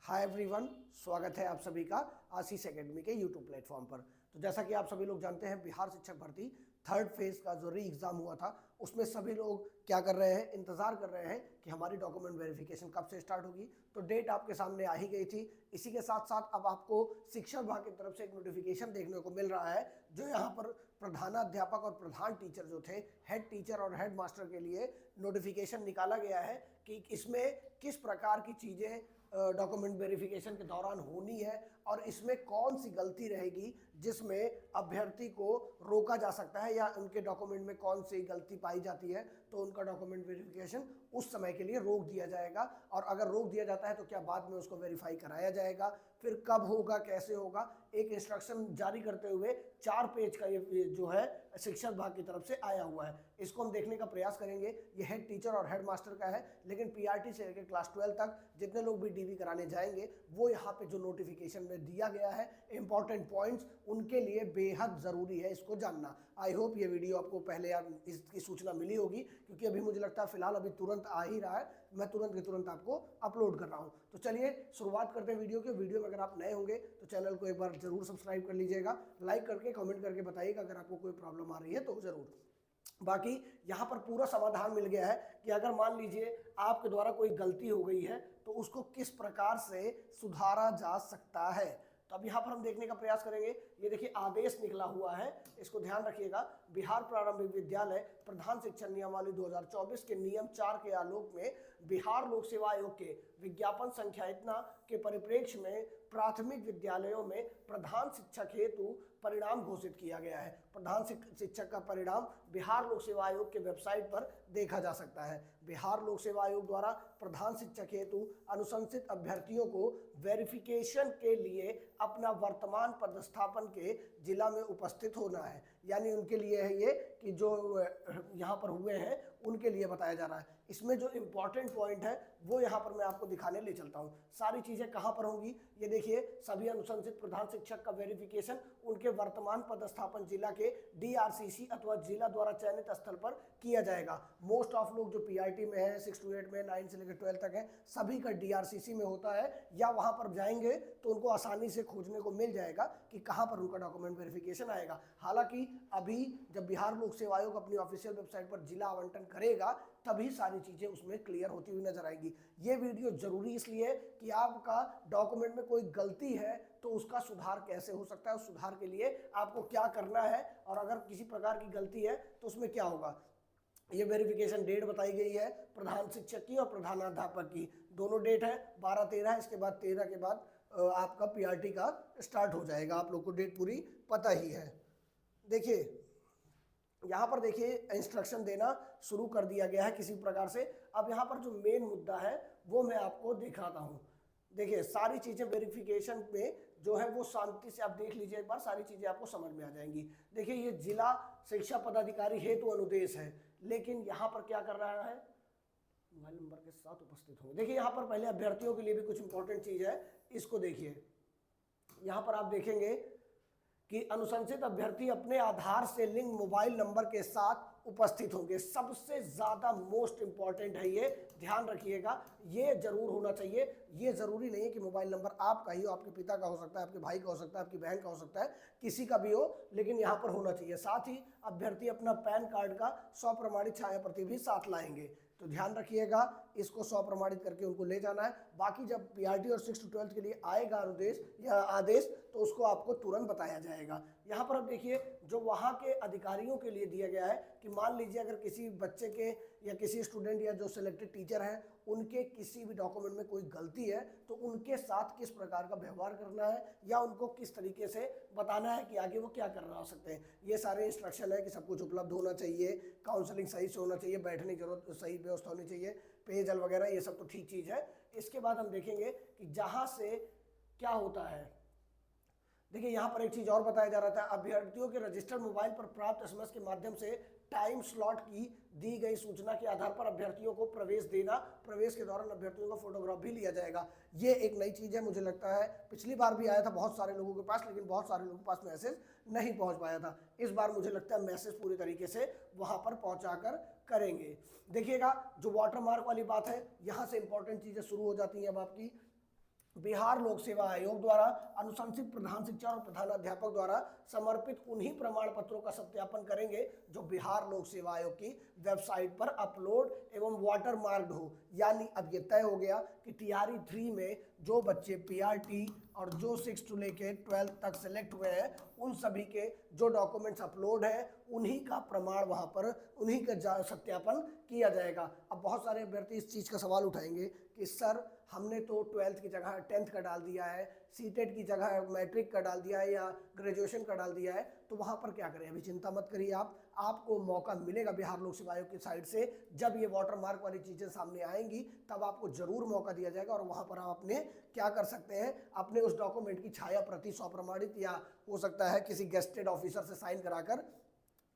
Hi everyone, स्वागत है आप सभी का आशीष एकेडमी के यूट्यूब प्लेटफॉर्म पर। तो जैसा कि आप सभी लोग जानते हैं, बिहार शिक्षक भर्ती थर्ड फेज का जो री एग्ज़ाम हुआ था उसमें सभी लोग क्या कर रहे हैं, इंतज़ार कर रहे हैं कि हमारी डॉक्यूमेंट वेरिफिकेशन कब से स्टार्ट होगी। तो डेट आपके सामने आ ही गई थी। इसी के साथ साथ अब आपको शिक्षा विभाग की तरफ से एक नोटिफिकेशन देखने को मिल रहा है, जो यहाँ पर प्रधानाध्यापक और प्रधान टीचर जो थे, हेड टीचर और हेड मास्टर के लिए नोटिफिकेशन निकाला गया है कि इसमें किस प्रकार की चीज़ें डॉक्यूमेंट वेरिफिकेशन के दौरान होनी है और इसमें कौन सी गलती रहेगी जिसमें अभ्यर्थी को रोका जा सकता है, या उनके डॉक्यूमेंट में कौन सी गलती पाई जाती है तो उनका डॉक्यूमेंट वेरिफिकेशन उस समय के लिए रोक दिया जाएगा। और अगर रोक दिया जाता है तो क्या बाद में उसको वेरीफाई कराया जाएगा, फिर कब होगा, कैसे होगा, एक इंस्ट्रक्शन जारी करते हुए 4 पेज का ये जो है शिक्षा विभाग की तरफ से आया हुआ है। इसको हम देखने का प्रयास करेंगे। ये हेड टीचर और हेड मास्टर का है, लेकिन पीआरटी से लेकर क्लास 12 तक जितने लोग भी डीवी कराने जाएंगे वो यहाँ पे जो नोटिफिकेशन में दिया गया है इंपॉर्टेंट पॉइंट्स, उनके लिए बेहद ज़रूरी है इसको जानना। आई होप ये वीडियो आपको पहले इसकी सूचना मिली होगी, क्योंकि अभी मुझे लगता है फिलहाल अभी तुरंत आ ही रहा है, मैं तुरंत के तुरंत आपको अपलोड कर रहा हूँ। तो चलिए शुरुआत करते हैं वीडियो के। वीडियो में अगर आप नए होंगे तो चैनल को एक बार जरूर सब्सक्राइब कर लीजिएगा, लाइक करके कमेंट करके बताइएगा अगर आपको कोई प्रॉब्लम आ रही है तो जरूर। बाकी यहाँ पर पूरा समाधान मिल गया है कि अगर मान लीजिए आपके द्वारा कोई गलती हो गई है तो उसको किस प्रकार से सुधारा जा सकता है। तो अब यहाँ पर हम देखने का प्रयास करेंगे। ये देखिए आदेश निकला हुआ है, इसको ध्यान रखिएगा। बिहार प्रारंभिक विद्यालय प्रधान शिक्षण नियमावली 2024 के नियम 4 के आलोक में बिहार लोक सेवा आयोग के विज्ञापन संख्या इतना के परिप्रेक्ष्य में प्राथमिक विद्यालयों में प्रधान शिक्षक हेतु परिणाम घोषित किया गया है। प्रधान शिक्षक का परिणाम बिहार लोक सेवा आयोग के वेबसाइट पर देखा जा सकता है। बिहार लोक सेवा आयोग द्वारा प्रधान शिक्षक हेतु अनुशंसित अभ्यर्थियों को वेरिफिकेशन के लिए अपना वर्तमान पदस्थापन के जिला में उपस्थित होना है। यानी उनके लिए है ये कि जो यहाँ पर हुए हैं उनके लिए बताया जा रहा है। इसमें जो इम्पॉर्टेंट पॉइंट है वो यहाँ पर मैं आपको दिखाने ले चलता हूँ। सारी चीज़ें कहाँ पर होंगी, ये देखिए, सभी अनुशंसित प्रधान शिक्षक का वेरिफिकेशन उनके वर्तमान पदस्थापन जिला के डीआरसीसी अथवा जिला द्वारा चयनित स्थल पर किया जाएगा। मोस्ट ऑफ लोग जो पीआईटी में है, 6 to 8 में, 9 से लेकर 12 तक है, सभी का डीआरसीसी में होता है, या वहाँ पर जाएंगे तो उनको आसानी से खोजने को मिल जाएगा कि कहाँ पर उनका डॉक्यूमेंट वेरिफिकेशन आएगा। हालांकि अभी जब बिहार लोक सेवा आयोग अपनी ऑफिशियल वेबसाइट पर जिला आवंटन करेगा तभी सारी चीज़ें उसमें क्लियर होती हुई नजर आएंगी। ये वीडियो जरूरी इसलिए कि आपका डॉक्यूमेंट में कोई गलती है तो उसका सुधार कैसे हो सकता है, उस सुधार के लिए आपको क्या करना है, और अगर किसी प्रकार की गलती है तो उसमें क्या होगा। ये वेरिफिकेशन डेट बताई गई है प्रधान शिक्षक की और प्रधानाध्यापक की, दोनों डेट है 12-13। इसके बाद 13 के बाद आपका पीआरटी का स्टार्ट हो जाएगा। आप लोग को डेट पूरी पता ही है। देखिए यहाँ पर देखिए इंस्ट्रक्शन देना शुरू कर दिया गया है किसी प्रकार से। अब यहाँ पर जो मेन मुद्दा है वो मैं आपको दिखाता हूँ। देखिए सारी चीज़ें वेरिफिकेशन में जो है वो शांति से आप देख लीजिए एक बार, सारी चीज़ें आपको समझ में आ जाएंगी। देखिए ये जिला शिक्षा पदाधिकारी हेतु अनुदेश है, लेकिन यहाँ पर क्या कर रहा है, मोबाइल नंबर के साथ उपस्थित होंगे। देखिए यहाँ पर पहले अभ्यर्थियों के लिए भी कुछ इंपॉर्टेंट चीज़ है, इसको देखिए। यहाँ पर आप देखेंगे कि अनुशंसित अभ्यर्थी अपने आधार से लिंक मोबाइल नंबर के साथ उपस्थित होंगे। सबसे ज़्यादा मोस्ट इंपॉर्टेंट है ये, ध्यान रखिएगा, ये जरूर होना चाहिए। ये ज़रूरी नहीं है कि मोबाइल नंबर आपका ही हो, आपके पिता का हो सकता है, आपके भाई का हो सकता है, आपकी बहन का हो सकता है, किसी का भी हो, लेकिन यहाँ पर होना चाहिए। साथ ही अभ्यर्थी अपना पैन कार्ड का स्वप्रमाणित छाया प्रति भी साथ लाएंगे। तो ध्यान रखिएगा, इसको स्वप्रमाणित करके उनको ले जाना है। बाकी जब पीआरटी और 6 to 12 के लिए आएगा अनुदेश या आदेश तो उसको आपको तुरंत बताया जाएगा। यहाँ पर अब देखिए जो वहाँ के अधिकारियों के लिए दिया गया है कि मान लीजिए अगर किसी बच्चे के या किसी स्टूडेंट या जो सिलेक्टेड टीचर हैं उनके किसी भी डॉक्यूमेंट में कोई गलती है तो उनके साथ किस प्रकार का व्यवहार करना है, या उनको किस तरीके से बताना है कि आगे वो क्या करना हो सकते हैं। ये सारे इंस्ट्रक्शन है कि सब कुछ उपलब्ध होना चाहिए, काउंसलिंग सही से होना चाहिए, बैठने की जरूरत सही व्यवस्था होनी चाहिए, पेयजल वगैरह, ये सब तो ठीक चीज़ है। इसके बाद हम देखेंगे कि जहाँ से क्या होता है। देखिए यहाँ पर एक चीज़ और बताया जा रहा था, अभ्यर्थियों के रजिस्टर्ड मोबाइल पर प्राप्त एसएमएस के माध्यम से टाइम स्लॉट की दी गई सूचना के आधार पर अभ्यर्थियों को प्रवेश देना। प्रवेश के दौरान अभ्यर्थियों का फोटोग्राफ भी लिया जाएगा। ये एक नई चीज़ है, मुझे लगता है पिछली बार भी आया था बहुत सारे लोगों के पास, लेकिन बहुत सारे लोगों के पास मैसेज नहीं पहुँच पाया था। इस बार मुझे लगता है मैसेज पूरी तरीके से वहाँ पर पहुँचा कर करेंगे। देखिएगा जो वाटरमार्क वाली बात है, यहाँ से इंपॉर्टेंट चीज़ें शुरू हो जाती हैं अब आपकी। बिहार लोक सेवा आयोग द्वारा अनुशंसित प्रधान शिक्षक और प्रधान अध्यापक द्वारा समर्पित उन्हीं प्रमाण पत्रों का सत्यापन करेंगे जो बिहार लोक सेवा आयोग की वेबसाइट पर अपलोड एवं वाटर मार्क्ड हो। यानी अब ये तय हो गया कि टीआरई 3 में जो बच्चे पीआरटी और जो 6 to लेके 12 तक सेलेक्ट हुए हैं उन सभी के जो डॉक्यूमेंट्स अपलोड है उन्हीं का प्रमाण वहाँ पर उन्हीं का सत्यापन किया जाएगा। अब बहुत सारे अभ्यर्थी इस चीज़ का सवाल उठाएंगे कि सर हमने तो 12th की जगह 10th का डाल दिया है, सीटेट की जगह मैट्रिक का डाल दिया है या ग्रेजुएशन का डाल दिया है, तो वहाँ पर क्या करें। अभी चिंता मत करिए, आपको मौका मिलेगा बिहार लोक सेवा आयोग की साइड से। जब ये वाटर मार्क वाली चीज़ें सामने आएंगी तब आपको जरूर मौका दिया जाएगा और वहाँ पर आप अपने क्या कर सकते हैं, अपने उस डॉक्यूमेंट की छाया प्रति स्वप्रमाणित या हो सकता है किसी गेस्टेड ऑफिसर से साइन कराकर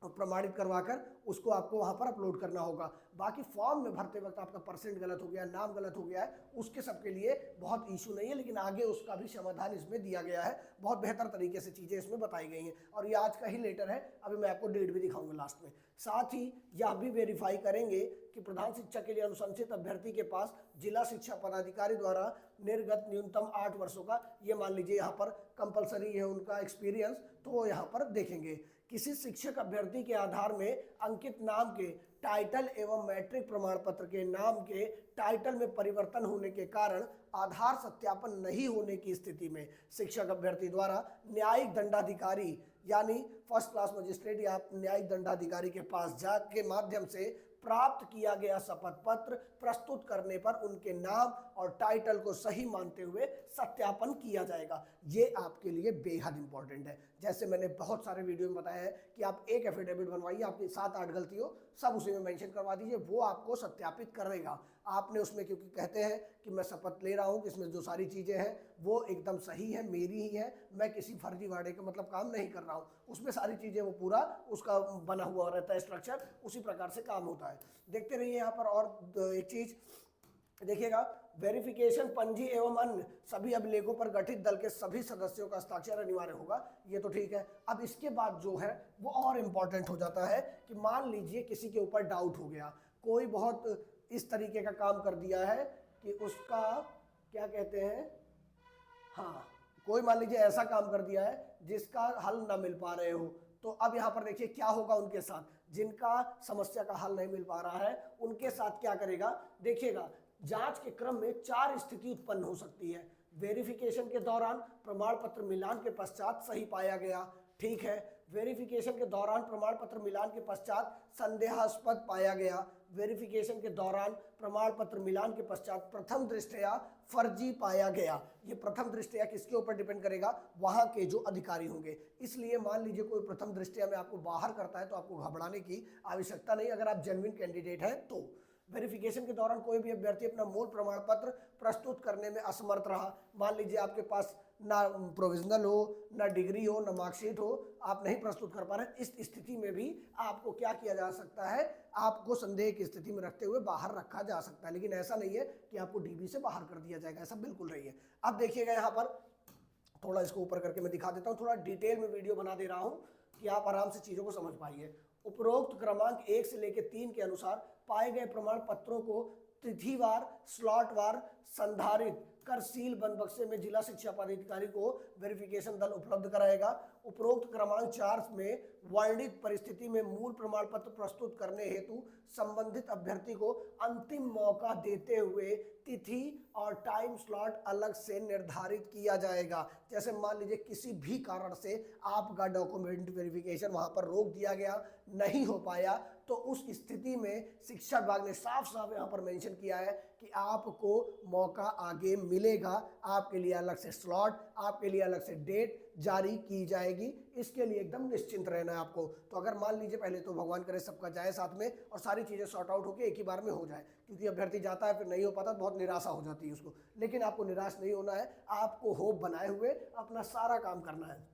प्रमाणित करवाकर उसको आपको वहाँ पर अपलोड करना होगा। बाकी फॉर्म में भरते वक्त आपका परसेंट गलत हो गया, नाम गलत हो गया है, उसके सबके लिए बहुत इशू नहीं है, लेकिन आगे उसका भी समाधान इसमें दिया गया है। बहुत बेहतर तरीके से चीज़ें इसमें बताई गई हैं और ये आज का ही लेटर है। अभी मैं आपको डेट भी दिखाऊंगा लास्ट में। साथ ही यह भी वेरीफाई करेंगे कि प्रधान शिक्षक के लिए अनुशंसित अभ्यर्थी के पास जिला शिक्षा पदाधिकारी द्वारा निर्गत न्यूनतम 8 वर्षों का, ये मान लीजिए यहाँ पर कंपलसरी है उनका एक्सपीरियंस, तो वो यहाँ पर देखेंगे। किसी शिक्षक अभ्यर्थी के आधार में अंकित नाम के टाइटल एवं मैट्रिक प्रमाण पत्र के नाम के टाइटल में परिवर्तन होने के कारण आधार सत्यापन नहीं होने की स्थिति में शिक्षक अभ्यर्थी द्वारा न्यायिक दंडाधिकारी यानी फर्स्ट क्लास मजिस्ट्रेट या न्यायिक दंडाधिकारी के पास जाके माध्यम से प्राप्त किया गया शपथ पत्र प्रस्तुत करने पर उनके नाम और टाइटल को सही मानते हुए सत्यापन किया जाएगा। ये आपके लिए बेहद इंपॉर्टेंट है। जैसे मैंने बहुत सारे वीडियो में बताया है कि आप एक एफिडेविट बनवाइए, आपकी 7-8 गलती हो सब उसी में मेंशन करवा दीजिए, वो आपको सत्यापित करेगा। आपने उसमें क्योंकि कहते हैं कि मैं शपथ ले रहा हूँ कि इसमें जो सारी चीज़ें हैं वो एकदम सही है, मेरी ही है, मैं किसी फर्जीवाड़े का मतलब काम नहीं कर रहा हूँ, उसमें सारी चीज़ें वो पूरा उसका बना हुआ रहता है स्ट्रक्चर, उसी प्रकार से काम होता है। देखते रहिए यहाँ पर। और एक चीज़ देखिएगा, वेरिफिकेशन पंजी एवं अन्य सभी अभिलेखों पर गठित दल के सभी सदस्यों का हस्ताक्षर अनिवार्य होगा। ये तो ठीक है। अब इसके बाद जो है वो और इम्पोर्टेंट हो जाता है कि मान लीजिए किसी के ऊपर डाउट हो गया, कोई बहुत इस तरीके का काम कर दिया है कि उसका क्या कहते हैं, हाँ, कोई मान लीजिए ऐसा काम कर दिया है जिसका हल ना मिल पा रहे हो, तो अब यहाँ पर देखिए क्या होगा उनके साथ। जिनका समस्या का हल नहीं मिल पा रहा है उनके साथ क्या करेगा, देखिएगा जांच के क्रम में 4 स्थिति उत्पन्न हो सकती है। वेरिफिकेशन के दौरान प्रमाण पत्र मिलान के पश्चात सही पाया गया, ठीक है। वेरिफिकेशन के दौरान प्रमाण पत्र मिलान के पश्चात संदेहास्पद पाया गया। वेरिफिकेशन के दौरान प्रमाण पत्र मिलान के पश्चात प्रथम दृष्टया फर्जी पाया गया। ये प्रथम दृष्टया किसके ऊपर डिपेंड करेगा, वहां के जो अधिकारी होंगे। इसलिए मान लीजिए कोई प्रथम दृष्टया में आपको बाहर करता है तो आपको घबराने की आवश्यकता नहीं, अगर आप जेन्युइन कैंडिडेट हैं तो। वेरिफिकेशन के दौरान कोई भी अभ्यर्थी अपना मूल प्रमाण पत्र प्रस्तुत करने में असमर्थ रहा। मान लीजिए आपके पास ना प्रोविजनल हो, ना डिग्री हो, ना मार्कशीट हो, आप नहीं प्रस्तुत कर पा रहे, इस स्थिति में भी आपको क्या किया जा सकता है, आपको संदेह की स्थिति में रखते हुए बाहर रखा जा सकता है। लेकिन ऐसा नहीं है कि आपको डीबी से बाहर कर दिया जाएगा, ऐसा बिल्कुल नहीं है। अब देखिएगा यहाँ पर थोड़ा इसको ऊपर करके मैं दिखा देता हूँ, थोड़ा डिटेल में वीडियो बना दे रहा हूँ कि आप आराम से चीज़ों को समझ पाइए। उपरोक्त क्रमांक 1 से लेकर 3 के अनुसार पाए गए प्रमाण पत्रों को तिथिवार स्लॉटवार संधारित कर सील बंद बक्से में जिला शिक्षा पदाधिकारी को वेरिफिकेशन दल उपलब्ध कराएगा। उपरोक्त क्रमांक 4 में वर्णित परिस्थिति में मूल प्रमाण पत्र प्रस्तुत करने हेतु संबंधित अभ्यर्थी को अंतिम मौका देते हुए तिथि और टाइम स्लॉट अलग से निर्धारित किया जाएगा। जैसे मान लीजिए किसी भी कारण से आपका डॉक्यूमेंट वेरिफिकेशन वहां पर रोक दिया गया, नहीं हो पाया, तो उस स्थिति में शिक्षा विभाग ने साफ साफ यहाँ पर मेंशन किया है कि आपको मौका आगे मिलेगा, आपके लिए अलग से स्लॉट, आपके लिए अलग से डेट जारी की जाएगी। इसके लिए एकदम निश्चिंत रहना है आपको। तो अगर मान लीजिए पहले तो भगवान करे सबका जाए साथ में और सारी चीज़ें सॉर्ट आउट होकर एक ही बार में हो जाए, क्योंकि अभ्यर्थी जाता है फिर नहीं हो पाता, बहुत निराशा हो जाती है उसको। लेकिन आपको निराश नहीं होना है, आपको होप बनाए हुए अपना सारा काम करना है।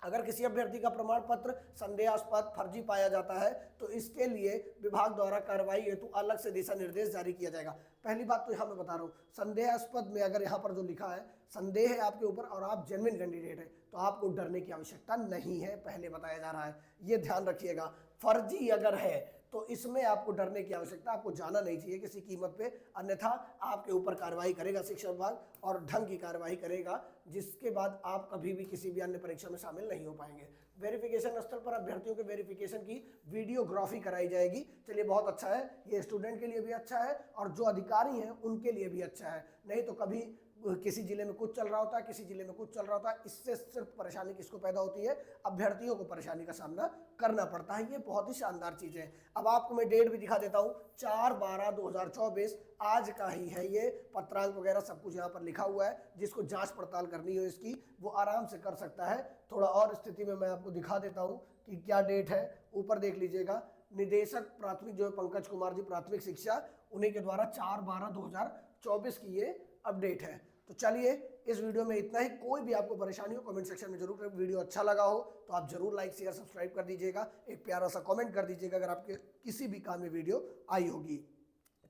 अगर किसी अभ्यर्थी का प्रमाण पत्र संदेहास्पद फर्जी पाया जाता है तो इसके लिए विभाग द्वारा कार्रवाई हेतु अलग से दिशा निर्देश जारी किया जाएगा। पहली बात तो यहाँ मैं बता रहा हूँ, संदेहास्पद में अगर यहाँ पर जो लिखा है संदेह है आपके ऊपर और आप जेन्युइन कैंडिडेट है तो आपको डरने की आवश्यकता नहीं है, पहले बताया जा रहा है, ये ध्यान रखिएगा। फर्जी अगर है तो इसमें आपको डरने की आवश्यकता, आपको जाना नहीं चाहिए किसी कीमत पे, अन्यथा आपके ऊपर कार्रवाई करेगा शिक्षा विभाग और ढंग की कार्रवाई करेगा, जिसके बाद आप कभी भी किसी भी अन्य परीक्षा में शामिल नहीं हो पाएंगे। वेरिफिकेशन स्थल पर अभ्यर्थियों के वेरिफिकेशन की वीडियोग्राफी कराई जाएगी। चलिए बहुत अच्छा है, ये स्टूडेंट के लिए भी अच्छा है और जो अधिकारी हैं उनके लिए भी अच्छा है। नहीं तो कभी किसी जिले में कुछ चल रहा होता है, किसी जिले में कुछ चल रहा होता है, इससे सिर्फ परेशानी किसको पैदा होती है, अभ्यर्थियों को परेशानी का सामना करना पड़ता है। ये बहुत ही शानदार चीज़ है। अब आपको मैं डेट भी दिखा देता हूँ, 4/12/2024 आज का ही है ये, पत्रांक वगैरह सब कुछ यहाँ पर लिखा हुआ है। जिसको जांच पड़ताल करनी हो इसकी वो आराम से कर सकता है। थोड़ा और स्थिति में मैं आपको दिखा देता हूँ कि क्या डेट है, ऊपर देख लीजिएगा। निदेशक प्राथमिक जो है पंकज कुमार जी प्राथमिक शिक्षा, उन्हीं के द्वारा 4/12/2024 की ये अपडेट है। तो चलिए इस वीडियो में इतना ही। कोई भी आपको परेशानी हो कमेंट सेक्शन में जरूर करें। वीडियो अच्छा लगा हो तो आप जरूर लाइक शेयर सब्सक्राइब कर दीजिएगा, एक प्यारा सा कमेंट कर दीजिएगा अगर आपके किसी भी काम में वीडियो आई होगी।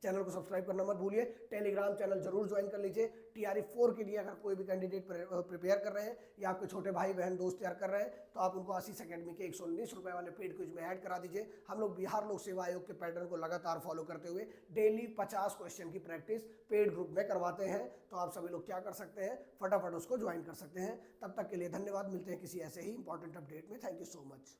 चैनल को सब्सक्राइब करना मत भूलिए, टेलीग्राम चैनल जरूर ज्वाइन कर लीजिए। TRE 4 के लिए अगर कोई भी कैंडिडेट प्रिपेयर कर रहे हैं या आपके छोटे भाई बहन दोस्त तैयार कर रहे हैं तो आप उनको आशीष एकेडमी के 119 रुपये वाले पेड क्विज में ऐड करा दीजिए। हम लोग बिहार लोक सेवा आयोग के पैटर्न को लगातार फॉलो करते हुए डेली 50 क्वेश्चन की प्रैक्टिस पेड ग्रुप में करवाते हैं। तो आप सभी लोग क्या कर सकते हैं, फटाफट उसको ज्वाइन कर सकते हैं। तब तक के लिए धन्यवाद, मिलते हैं किसी ऐसे ही इंपॉर्टेंट अपडेट में। Thank you so much.